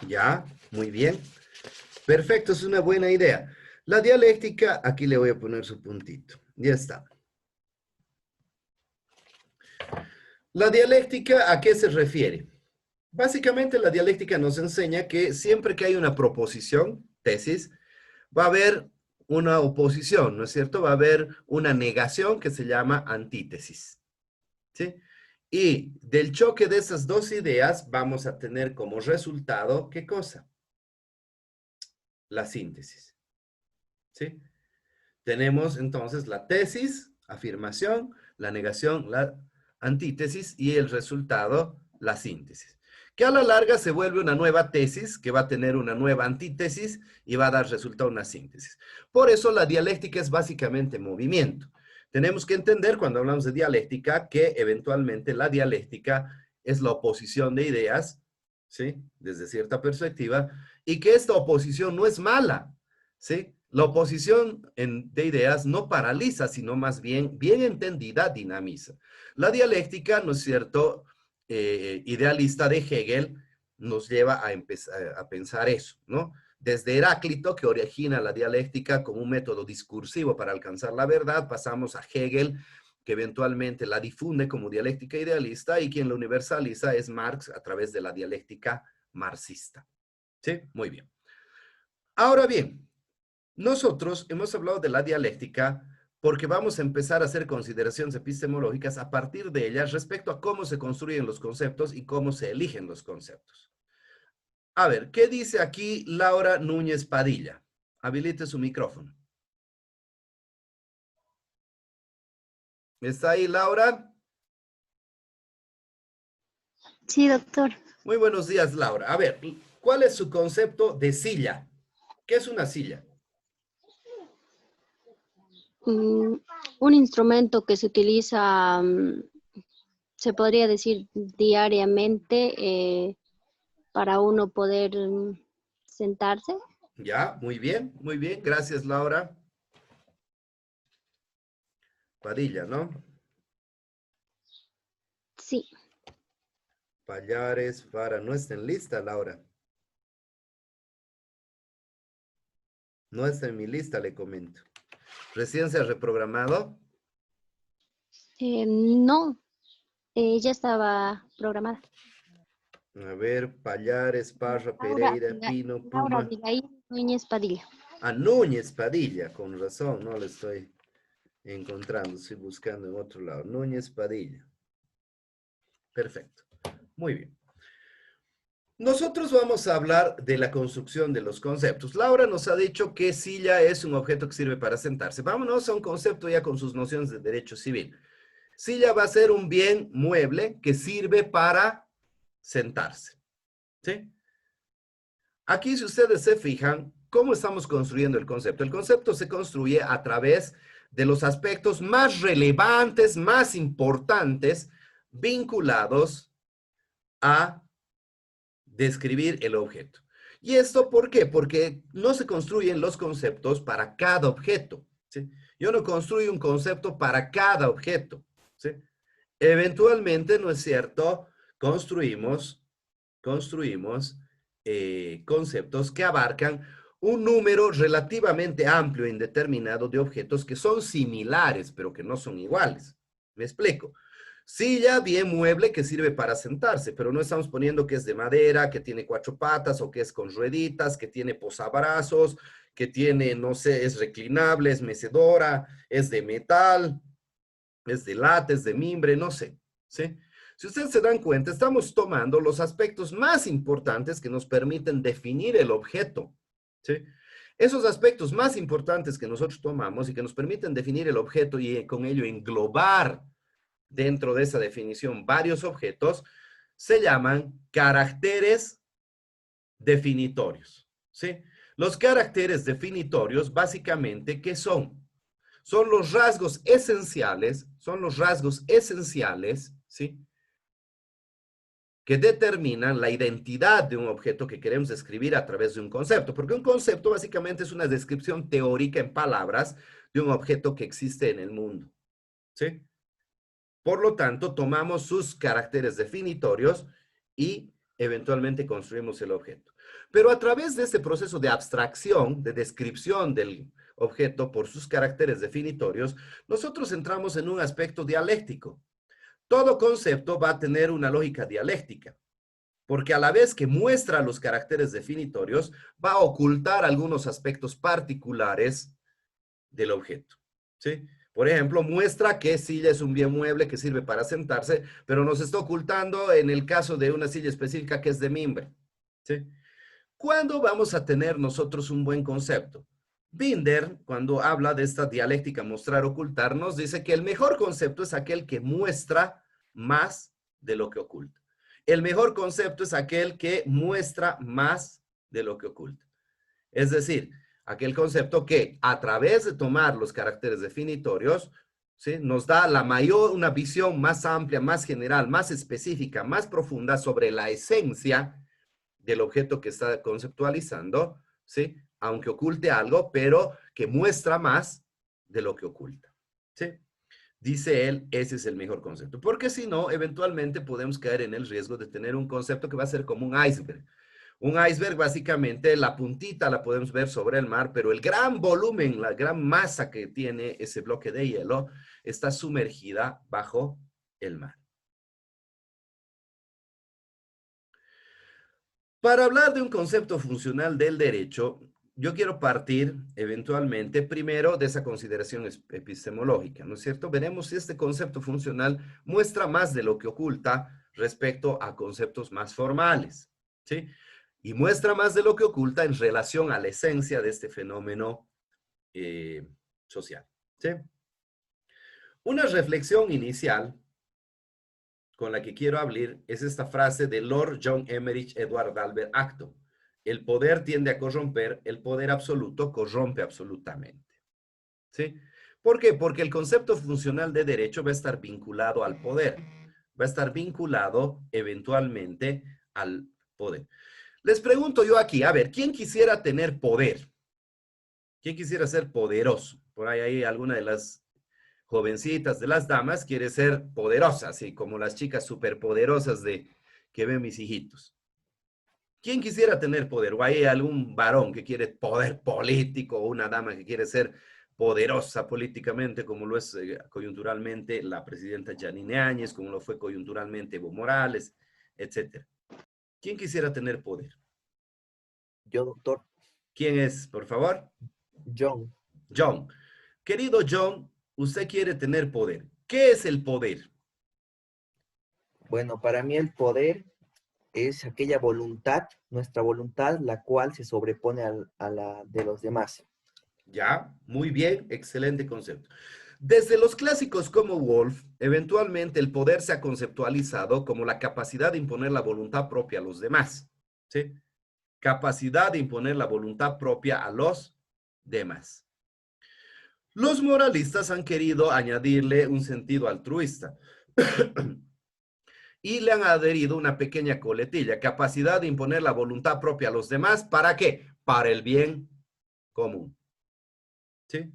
¿Ya? Muy bien. Perfecto, es una buena idea. La dialéctica, aquí le voy a poner su puntito. Ya está. La dialéctica, ¿a qué se refiere? Básicamente la dialéctica nos enseña que siempre que hay una proposición, tesis, va a haber una oposición, ¿no es cierto? Va a haber una negación que se llama antítesis, ¿sí? Y del choque de esas dos ideas vamos a tener como resultado, ¿qué cosa? La síntesis, ¿sí? Tenemos entonces la tesis, afirmación, la negación, la antítesis y el resultado, la síntesis. Que a la larga se vuelve una nueva tesis que va a tener una nueva antítesis y va a dar resultado una síntesis. Por eso la dialéctica es básicamente movimiento. Tenemos que entender cuando hablamos de dialéctica que eventualmente la dialéctica es la oposición de ideas, ¿sí? Desde cierta perspectiva, y que esta oposición no es mala, ¿sí? La oposición de ideas no paraliza, sino más bien, bien entendida, dinamiza. La dialéctica, ¿no es cierto?, idealista de Hegel, nos lleva a empezar a pensar eso, ¿no? Desde Heráclito, que origina la dialéctica como un método discursivo para alcanzar la verdad, pasamos a Hegel, que eventualmente la difunde como dialéctica idealista, y quien la universaliza es Marx a través de la dialéctica marxista. ¿Sí? Muy bien. Ahora bien, nosotros hemos hablado de la dialéctica porque vamos a empezar a hacer consideraciones epistemológicas a partir de ellas respecto a cómo se construyen los conceptos y cómo se eligen los conceptos. A ver, ¿qué dice aquí Laura Núñez Padilla? Habilite su micrófono. ¿Está ahí, Laura? Sí, doctor. Muy buenos días, Laura. A ver, ¿cuál es su concepto de silla? ¿Qué es una silla? Mm, un instrumento que se utiliza, se podría decir diariamente, para uno poder sentarse. Ya, muy bien. Gracias, Laura. Padilla, ¿no? Sí. Pallares, Fara, no está en lista, Laura. No está en mi lista, le comento. ¿Recién se ha reprogramado? No, ya estaba programada. A ver, Pallares, Parra, Pereira, Pino, Laura Puma. Abigail Núñez Padilla. A Núñez Padilla, con razón, no le estoy encontrando, estoy buscando en otro lado. Núñez Padilla. Perfecto. Muy bien. Nosotros vamos a hablar de la construcción de los conceptos. Laura nos ha dicho que silla es un objeto que sirve para sentarse. Vámonos a un concepto ya con sus nociones de derecho civil. Silla va a ser un bien mueble que sirve para sentarse. ¿Sí? Aquí, si ustedes se fijan, ¿cómo estamos construyendo el concepto? El concepto se construye a través de los aspectos más relevantes, más importantes, vinculados a describir el objeto. ¿Y esto por qué? Porque no se construyen los conceptos para cada objeto, ¿sí? Yo no construyo un concepto para cada objeto, ¿sí? Eventualmente, ¿no es cierto? Construimos conceptos que abarcan un número relativamente amplio e indeterminado de objetos que son similares, pero que no son iguales. ¿Me explico? Silla, bien mueble que sirve para sentarse, pero no estamos poniendo que es de madera, que tiene 4 patas o que es con rueditas, que tiene posabrazos, que tiene, no sé, es reclinable, es mecedora, es de metal, es de lata, es de mimbre, no sé, ¿sí? Si ustedes se dan cuenta, estamos tomando los aspectos más importantes que nos permiten definir el objeto, ¿sí? Esos aspectos más importantes que nosotros tomamos y que nos permiten definir el objeto y con ello englobar dentro de esa definición varios objetos, se llaman caracteres definitorios, ¿sí? Los caracteres definitorios, básicamente, ¿qué son? Son los rasgos esenciales, ¿sí? Que determinan la identidad de un objeto que queremos describir a través de un concepto, porque un concepto básicamente es una descripción teórica en palabras de un objeto que existe en el mundo, ¿sí? Por lo tanto, tomamos sus caracteres definitorios y eventualmente construimos el objeto. Pero a través de este proceso de abstracción, de descripción del objeto por sus caracteres definitorios, nosotros entramos en un aspecto dialéctico. Todo concepto va a tener una lógica dialéctica, porque a la vez que muestra los caracteres definitorios, va a ocultar algunos aspectos particulares del objeto, ¿sí? Por ejemplo, muestra que silla es un bien mueble que sirve para sentarse, pero nos está ocultando en el caso de una silla específica que es de mimbre, ¿sí? ¿Cuándo vamos a tener nosotros un buen concepto? Binder, cuando habla de esta dialéctica mostrar, ocultar, nos dice que el mejor concepto es aquel que muestra más de lo que oculta. El mejor concepto es aquel que muestra más de lo que oculta. Es decir, aquel concepto que a través de tomar los caracteres definitorios, ¿sí? Nos da una visión más amplia, más general, más específica, más profunda sobre la esencia del objeto que está conceptualizando, ¿sí? Aunque oculte algo, pero que muestra más de lo que oculta, ¿sí? Dice él, ese es el mejor concepto, porque si no, eventualmente podemos caer en el riesgo de tener un concepto que va a ser como un iceberg. Un iceberg, básicamente, la puntita la podemos ver sobre el mar, pero el gran volumen, la gran masa que tiene ese bloque de hielo está sumergida bajo el mar. Para hablar de un concepto funcional del derecho, yo quiero partir eventualmente primero de esa consideración epistemológica, ¿no es cierto? Veremos si este concepto funcional muestra más de lo que oculta respecto a conceptos más formales, ¿sí? Y muestra más de lo que oculta en relación a la esencia de este fenómeno social, ¿sí? Una reflexión inicial con la que quiero hablar es esta frase de Lord John Emerich Edward Albert Acton. El poder tiende a corromper, el poder absoluto corrompe absolutamente, ¿sí? ¿Por qué? Porque el concepto funcional de derecho va a estar vinculado al poder, va a estar vinculado eventualmente al poder. Les pregunto yo aquí, a ver, ¿quién quisiera tener poder? ¿Quién quisiera ser poderoso? Por ahí hay alguna de las jovencitas, de las damas, quiere ser poderosa, así como las chicas superpoderosas que ven mis hijitos. ¿Quién quisiera tener poder? ¿O hay algún varón que quiere poder político o una dama que quiere ser poderosa políticamente, como lo es coyunturalmente la presidenta Yanine Áñez, como lo fue coyunturalmente Evo Morales, etcétera? ¿Quién quisiera tener poder? Yo, doctor ¿Quién es, por favor? John. John. Querido John, usted quiere tener poder. ¿Qué es el poder? Bueno, para mí el poder es aquella voluntad, nuestra voluntad, la cual se sobrepone a la de los demás. Ya, muy bien, excelente concepto. Desde los clásicos como Wolff, eventualmente el poder se ha conceptualizado como la capacidad de imponer la voluntad propia a los demás. ¿Sí? Capacidad de imponer la voluntad propia a los demás. Los moralistas han querido añadirle un sentido altruista y le han adherido una pequeña coletilla, capacidad de imponer la voluntad propia a los demás. ¿Para qué? Para el bien común. ¿Sí?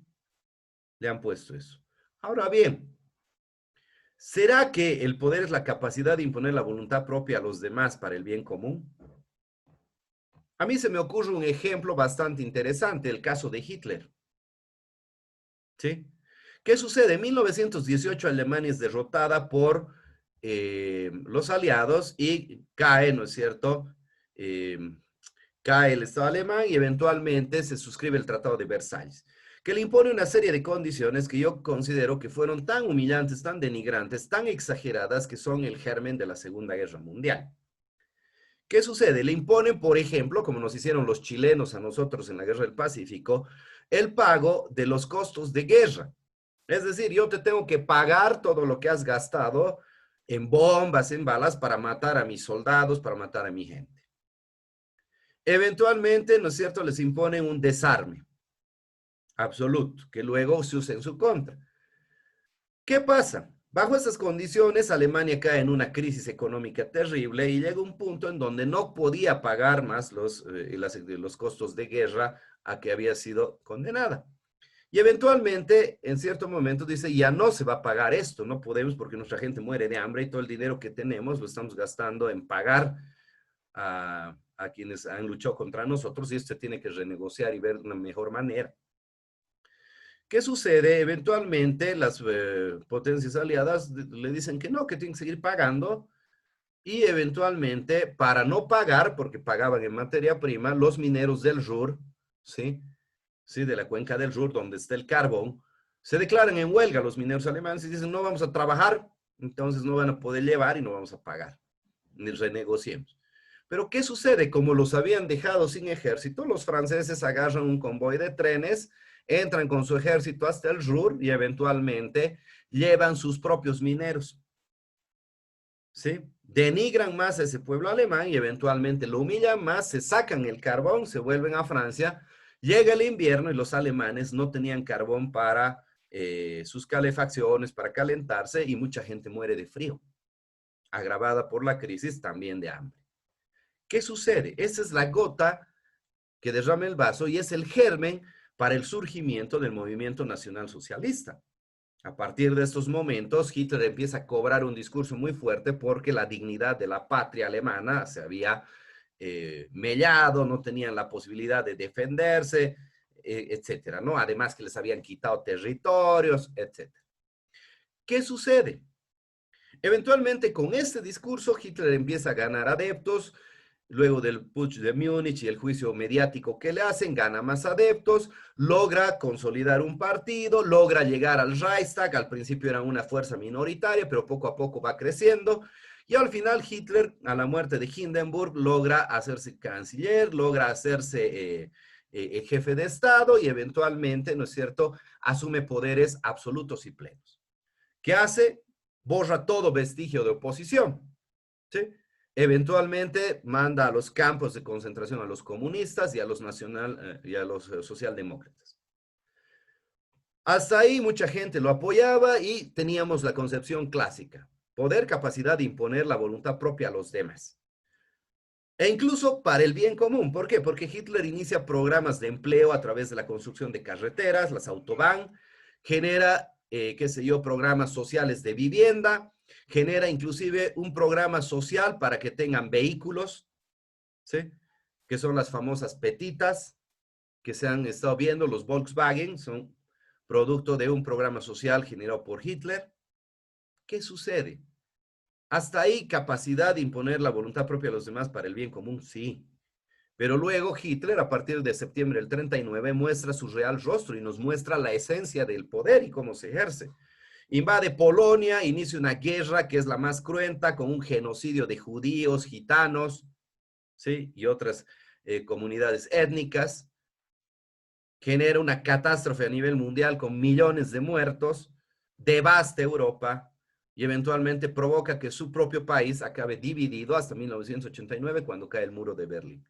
Le han puesto eso. Ahora bien, ¿será que el poder es la capacidad de imponer la voluntad propia a los demás para el bien común? A mí se me ocurre un ejemplo bastante interesante, el caso de Hitler. ¿Sí? ¿Qué sucede? En 1918 Alemania es derrotada por los aliados y cae, ¿no es cierto? Eh, Cae el Estado alemán y eventualmente se suscribe el Tratado de Versalles, que le impone una serie de condiciones que yo considero que fueron tan humillantes, tan denigrantes, tan exageradas, que son el germen de la Segunda Guerra Mundial. ¿Qué sucede? Le imponen, por ejemplo, como nos hicieron los chilenos a nosotros en la Guerra del Pacífico, el pago de los costos de guerra. Es decir, yo te tengo que pagar todo lo que has gastado en bombas, en balas, para matar a mis soldados, para matar a mi gente. Eventualmente, ¿no es cierto?, les imponen un desarme absoluto, que luego se usa en su contra. ¿Qué pasa? Bajo esas condiciones, Alemania cae en una crisis económica terrible y llega un punto en donde no podía pagar más los costos de guerra a que había sido condenada. Y eventualmente, en cierto momento, dice, ya no se va a pagar esto, no podemos porque nuestra gente muere de hambre y todo el dinero que tenemos lo estamos gastando en pagar a quienes han luchado contra nosotros y esto se tiene que renegociar y ver una mejor manera. ¿Qué sucede? Eventualmente las potencias aliadas le dicen que no, que tienen que seguir pagando y eventualmente para no pagar, porque pagaban en materia prima, los mineros del Ruhr, ¿sí? ¿Sí? De la cuenca del Ruhr, donde está el carbón, se declaran en huelga los mineros alemanes y dicen no vamos a trabajar, entonces no van a poder llevar y no vamos a pagar, ni renegociemos. Pero ¿qué sucede? Como los habían dejado sin ejército, los franceses agarran un convoy de trenes, entran con su ejército hasta el Ruhr y eventualmente llevan sus propios mineros. ¿Sí? Denigran más a ese pueblo alemán y eventualmente lo humillan más, se sacan el carbón, se vuelven a Francia, llega el invierno y los alemanes no tenían carbón para sus calefacciones, para calentarse y mucha gente muere de frío, agravada por la crisis también de hambre. ¿Qué sucede? Esa es la gota que derrama el vaso y es el germen para el surgimiento del movimiento nacional socialista. A partir de estos momentos, Hitler empieza a cobrar un discurso muy fuerte porque la dignidad de la patria alemana se había mellado, no tenían la posibilidad de defenderse, etcétera, ¿no? Además que les habían quitado territorios, etcétera. ¿Qué sucede? Eventualmente, con este discurso, Hitler empieza a ganar adeptos. Luego del putsch de Múnich y el juicio mediático que le hacen, gana más adeptos, logra consolidar un partido, logra llegar al Reichstag. Al principio era una fuerza minoritaria, pero poco a poco va creciendo. Y al final Hitler, a la muerte de Hindenburg, logra hacerse canciller, logra hacerse jefe de Estado y eventualmente, ¿no es cierto?, asume poderes absolutos y plenos. ¿Qué hace? Borra todo vestigio de oposición, ¿sí? Eventualmente manda a los campos de concentración a los comunistas y a los socialdemócratas. Hasta ahí mucha gente lo apoyaba y teníamos la concepción clásica: poder, capacidad de imponer la voluntad propia a los demás. E incluso para el bien común. ¿Por qué? Porque Hitler inicia programas de empleo a través de la construcción de carreteras, las Autobahn, genera, qué sé yo, programas sociales de vivienda, genera inclusive un programa social para que tengan vehículos, ¿sí? Que son las famosas petitas que se han estado viendo, los Volkswagen, son producto de un programa social generado por Hitler. ¿Qué sucede? Hasta ahí capacidad de imponer la voluntad propia a los demás para el bien común, sí. Pero luego Hitler, a partir de septiembre del 39, muestra su real rostro y nos muestra la esencia del poder y cómo se ejerce. Invade Polonia, inicia una guerra que es la más cruenta, con un genocidio de judíos, gitanos, ¿sí? Y otras comunidades étnicas. Genera una catástrofe a nivel mundial con millones de muertos, devasta Europa y eventualmente provoca que su propio país acabe dividido hasta 1989, cuando cae el muro de Berlín.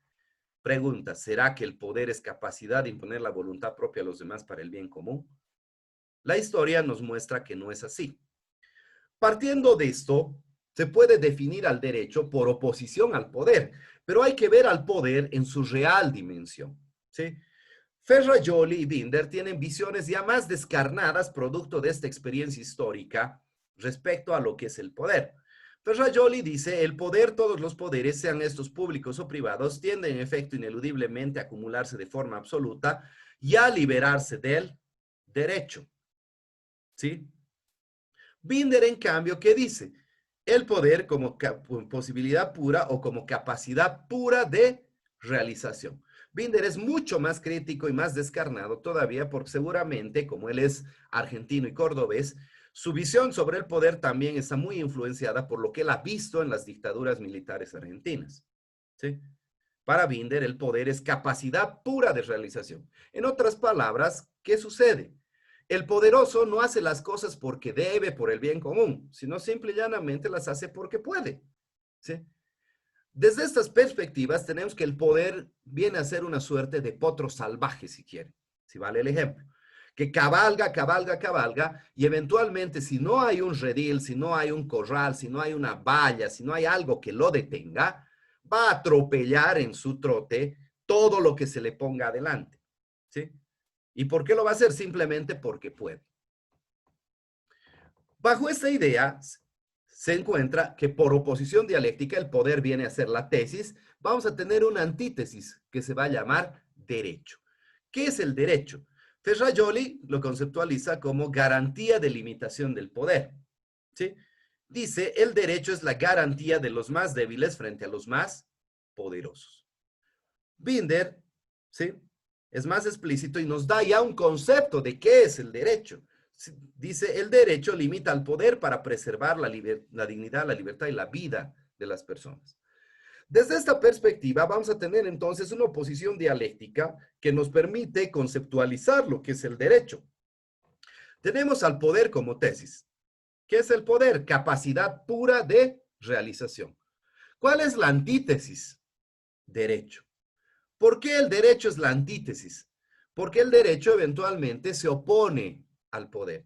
Pregunta, ¿será que el poder es capacidad de imponer la voluntad propia a los demás para el bien común? La historia nos muestra que no es así. Partiendo de esto, se puede definir al derecho por oposición al poder, pero hay que ver al poder en su real dimensión, ¿sí? Ferrajoli y Binder tienen visiones ya más descarnadas producto de esta experiencia histórica respecto a lo que es el poder. Ferrajoli dice, el poder, todos los poderes, sean estos públicos o privados, tienden en efecto ineludiblemente a acumularse de forma absoluta y a liberarse del derecho. ¿Sí? Binder, en cambio, ¿qué dice? El poder como posibilidad pura o como capacidad pura de realización. Binder es mucho más crítico y más descarnado todavía porque seguramente, como él es argentino y cordobés, su visión sobre el poder también está muy influenciada por lo que él ha visto en las dictaduras militares argentinas. ¿Sí? Para Binder, el poder es capacidad pura de realización. En otras palabras, ¿qué sucede? El poderoso no hace las cosas porque debe, por el bien común, sino simple y llanamente las hace porque puede. ¿Sí? Desde estas perspectivas tenemos que el poder viene a ser una suerte de potro salvaje, si quiere, si vale el ejemplo, que cabalga, cabalga, cabalga, y eventualmente si no hay un redil, si no hay un corral, si no hay una valla, si no hay algo que lo detenga, va a atropellar en su trote todo lo que se le ponga adelante. ¿Sí? ¿Y por qué lo va a hacer? Simplemente porque puede. Bajo esta idea, se encuentra que por oposición dialéctica el poder viene a ser la tesis. Vamos a tener una antítesis que se va a llamar derecho. ¿Qué es el derecho? Ferrajoli lo conceptualiza como garantía de limitación del poder. ¿Sí? Dice, el derecho es la garantía de los más débiles frente a los más poderosos. Binder, ¿sí?, es más explícito y nos da ya un concepto de qué es el derecho. Dice, el derecho limita al poder para preservar la dignidad, la libertad y la vida de las personas. Desde esta perspectiva vamos a tener entonces una oposición dialéctica que nos permite conceptualizar lo que es el derecho. Tenemos al poder como tesis. ¿Qué es el poder? Capacidad pura de realización. ¿Cuál es la antítesis? Derecho. ¿Por qué el derecho es la antítesis? Porque el derecho eventualmente se opone al poder.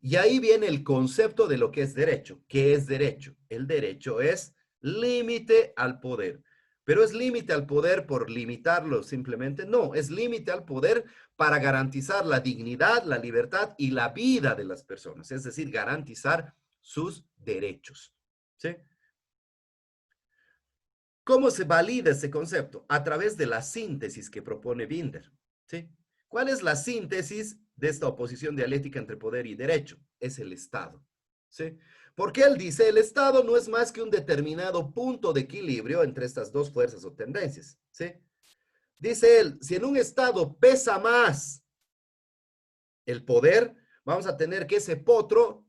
Y ahí viene el concepto de lo que es derecho. ¿Qué es derecho? El derecho es límite al poder. ¿Pero es límite al poder por limitarlo simplemente? No, es límite al poder para garantizar la dignidad, la libertad y la vida de las personas. Es decir, garantizar sus derechos. ¿Sí? ¿Cómo se valida ese concepto? A través de la síntesis que propone Binder. ¿Sí? ¿Cuál es la síntesis de esta oposición dialéctica entre poder y derecho? Es el Estado. ¿Sí? Porque él dice, el Estado no es más que un determinado punto de equilibrio entre estas dos fuerzas o tendencias. ¿Sí? Dice él, si en un Estado pesa más el poder, vamos a tener que ese potro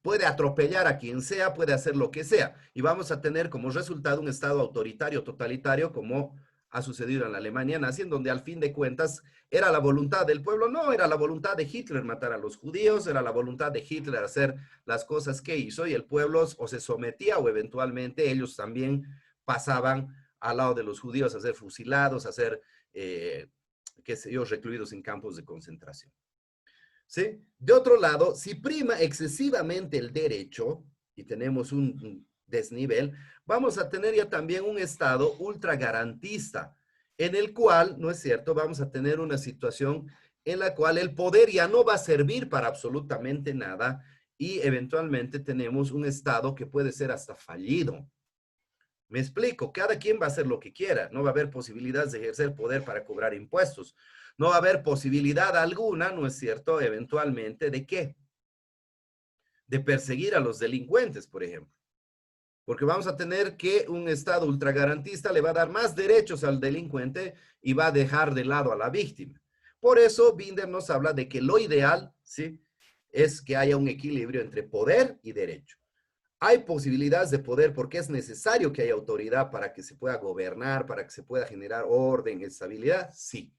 puede atropellar a quien sea, puede hacer lo que sea. Y vamos a tener como resultado un Estado autoritario, totalitario, como ha sucedido en la Alemania nazi, en donde al fin de cuentas era la voluntad del pueblo. No, era la voluntad de Hitler matar a los judíos, era la voluntad de Hitler hacer las cosas que hizo, y el pueblo o se sometía o eventualmente ellos también pasaban al lado de los judíos a ser fusilados, a ser, qué sé yo, recluidos en campos de concentración. ¿Sí? De otro lado, si prima excesivamente el derecho y tenemos un desnivel, vamos a tener ya también un Estado ultra garantista, en el cual, ¿no es cierto?, vamos a tener una situación en la cual el poder ya no va a servir para absolutamente nada y eventualmente tenemos un Estado que puede ser hasta fallido. Me explico, cada quien va a hacer lo que quiera. No va a haber posibilidades de ejercer poder para cobrar impuestos. No va a haber posibilidad alguna, ¿no es cierto?, eventualmente, ¿de qué? De perseguir a los delincuentes, por ejemplo. Porque vamos a tener que un Estado ultragarantista le va a dar más derechos al delincuente y va a dejar de lado a la víctima. Por eso Binder nos habla de que lo ideal, ¿sí?, es que haya un equilibrio entre poder y derecho. Hay posibilidades de poder porque es necesario que haya autoridad para que se pueda gobernar, para que se pueda generar orden, estabilidad, sí.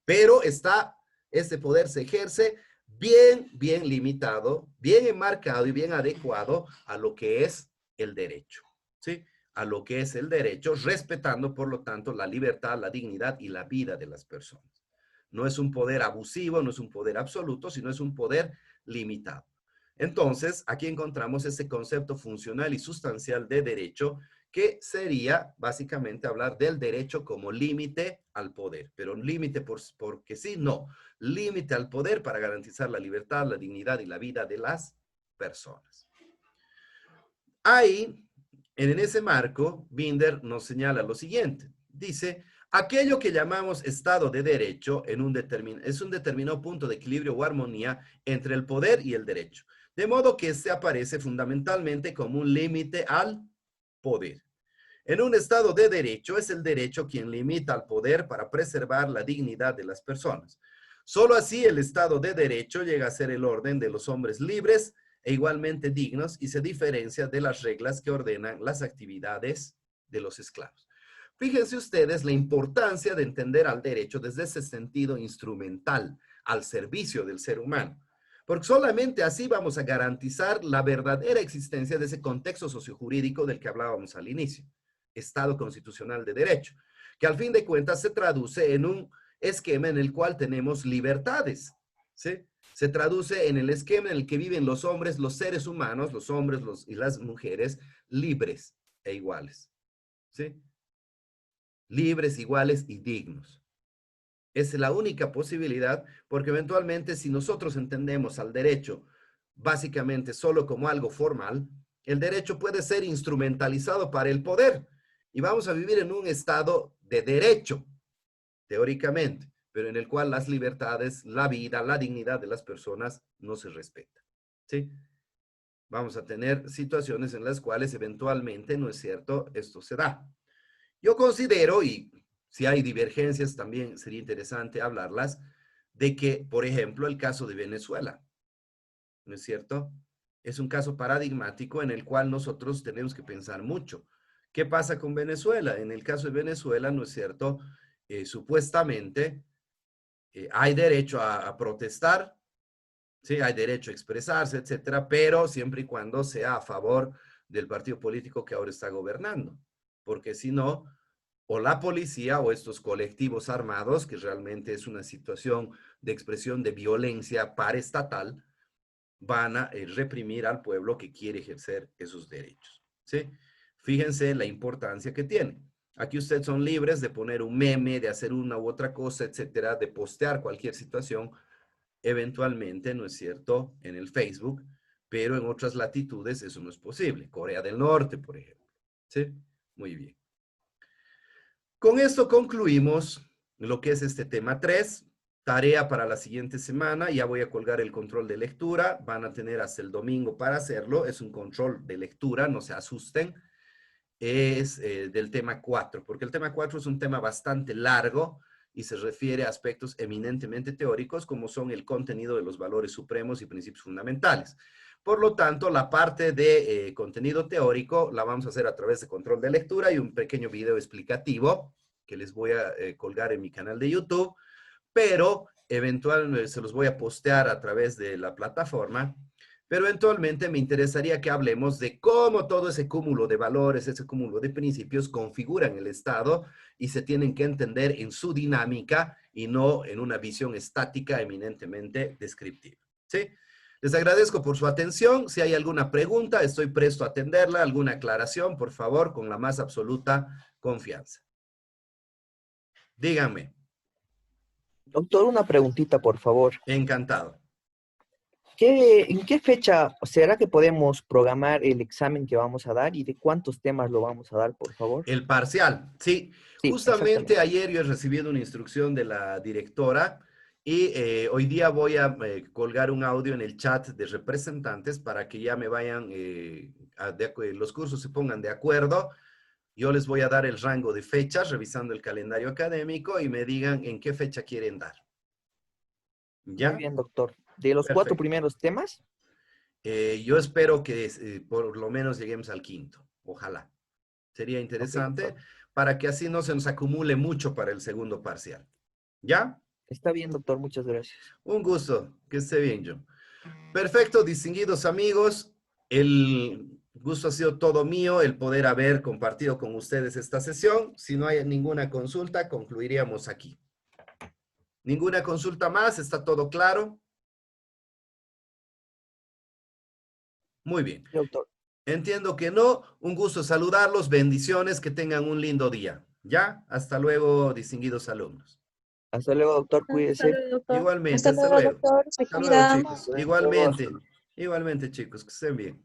Pero este poder se ejerce bien limitado, bien enmarcado y bien adecuado a lo que es el derecho, ¿sí? A lo que es el derecho, respetando, por lo tanto, la libertad, la dignidad y la vida de las personas. No es un poder abusivo, no es un poder absoluto, sino es un poder limitado. Entonces, aquí encontramos ese concepto funcional y sustancial de derecho, que sería básicamente hablar del derecho como límite al poder, pero límite porque sí, no, límite al poder para garantizar la libertad, la dignidad y la vida de las personas. Ahí, en ese marco, Binder nos señala lo siguiente, dice: aquello que llamamos Estado de Derecho es un determinado punto de equilibrio o armonía entre el poder y el derecho, de modo que este aparece fundamentalmente como un límite al poder. En un Estado de Derecho es el derecho quien limita al poder para preservar la dignidad de las personas. Solo así el Estado de Derecho llega a ser el orden de los hombres libres e igualmente dignos y se diferencia de las reglas que ordenan las actividades de los esclavos. Fíjense ustedes la importancia de entender al derecho desde ese sentido instrumental, al servicio del ser humano, porque solamente así vamos a garantizar la verdadera existencia de ese contexto sociojurídico del que hablábamos al inicio, Estado constitucional de derecho, que al fin de cuentas se traduce en un esquema en el cual tenemos libertades, ¿sí? Se traduce en el esquema en el que viven los hombres, los seres humanos, los hombres y las mujeres libres e iguales, ¿sí? Libres, iguales y dignos. Es la única posibilidad, porque eventualmente si nosotros entendemos al derecho básicamente solo como algo formal, el derecho puede ser instrumentalizado para el poder y vamos a vivir en un estado de derecho, teóricamente, pero en el cual las libertades, la vida, la dignidad de las personas no se respetan, ¿sí? Vamos a tener situaciones en las cuales eventualmente, ¿no es cierto?, esto se da. Yo considero, y si hay divergencias también sería interesante hablarlas, de que, por ejemplo, el caso de Venezuela, ¿no es cierto?, es un caso paradigmático en el cual nosotros tenemos que pensar mucho. ¿Qué pasa con Venezuela? En el caso de Venezuela, ¿no es cierto?, supuestamente hay derecho a protestar, ¿sí? Hay derecho a expresarse, etcétera, pero siempre y cuando sea a favor del partido político que ahora está gobernando, porque si no, o la policía o estos colectivos armados, que realmente es una situación de expresión de violencia paraestatal, van a reprimir al pueblo que quiere ejercer esos derechos, ¿sí? Fíjense la importancia que tiene. Aquí ustedes son libres de poner un meme, de hacer una u otra cosa, etcétera, de postear cualquier situación, eventualmente, ¿no es cierto?, en el Facebook, pero en otras latitudes eso no es posible. Corea del Norte, por ejemplo, ¿sí? Muy bien. Con esto concluimos lo que es este tema 3. Tarea para la siguiente semana. Ya voy a colgar el control de lectura. Van a tener hasta el domingo para hacerlo. Es un control de lectura, no se asusten. Es del tema 4, porque el tema 4 es un tema bastante largo y se refiere a aspectos eminentemente teóricos, como son el contenido de los valores supremos y principios fundamentales. Por lo tanto, la parte de contenido teórico la vamos a hacer a través de control de lectura y un pequeño video explicativo que les voy a colgar en mi canal de YouTube, pero eventualmente se los voy a postear a través de la plataforma, pero eventualmente me interesaría que hablemos de cómo todo ese cúmulo de valores, ese cúmulo de principios configuran el Estado y se tienen que entender en su dinámica y no en una visión estática eminentemente descriptiva, ¿sí? Les agradezco por su atención. Si hay alguna pregunta, estoy presto a atenderla. Alguna aclaración, por favor, con la más absoluta confianza. Díganme. Doctor, una preguntita, por favor. Encantado. ¿En qué fecha será que podemos programar el examen que vamos a dar y de cuántos temas lo vamos a dar, por favor? El parcial, sí. Sí, Justamente exactamente. ayer yo he recibido una instrucción de la directora y hoy día voy a colgar un audio en el chat de representantes para que ya me vayan, los cursos se pongan de acuerdo. Yo les voy a dar el rango de fechas revisando el calendario académico y me digan en qué fecha quieren dar. Muy ¿Ya? bien, doctor. De los 4 Perfecto. primeros temas, Yo espero que por lo menos lleguemos al quinto. Ojalá. Sería ok, interesante doctor. para que así no se nos acumule mucho para el segundo parcial. ¿Ya? Está bien, doctor. Muchas gracias. Un gusto. Que esté bien, John. Perfecto, distinguidos amigos. El gusto ha sido todo mío el poder haber compartido con ustedes esta sesión. Si no hay ninguna consulta, concluiríamos aquí. ¿Ninguna consulta más? ¿Está todo claro? Muy bien. Sí, doctor. Entiendo que no. Un gusto saludarlos. Bendiciones. Que tengan un lindo día. ¿Ya? Hasta luego, distinguidos alumnos. Hasta luego, doctor. Hasta Cuídese. luego, doctor. Igualmente, Hasta hasta luego, luego. doctor. Se Hasta luego, cuida. chicos. Hasta luego. Igualmente. Igualmente, chicos. Que estén bien.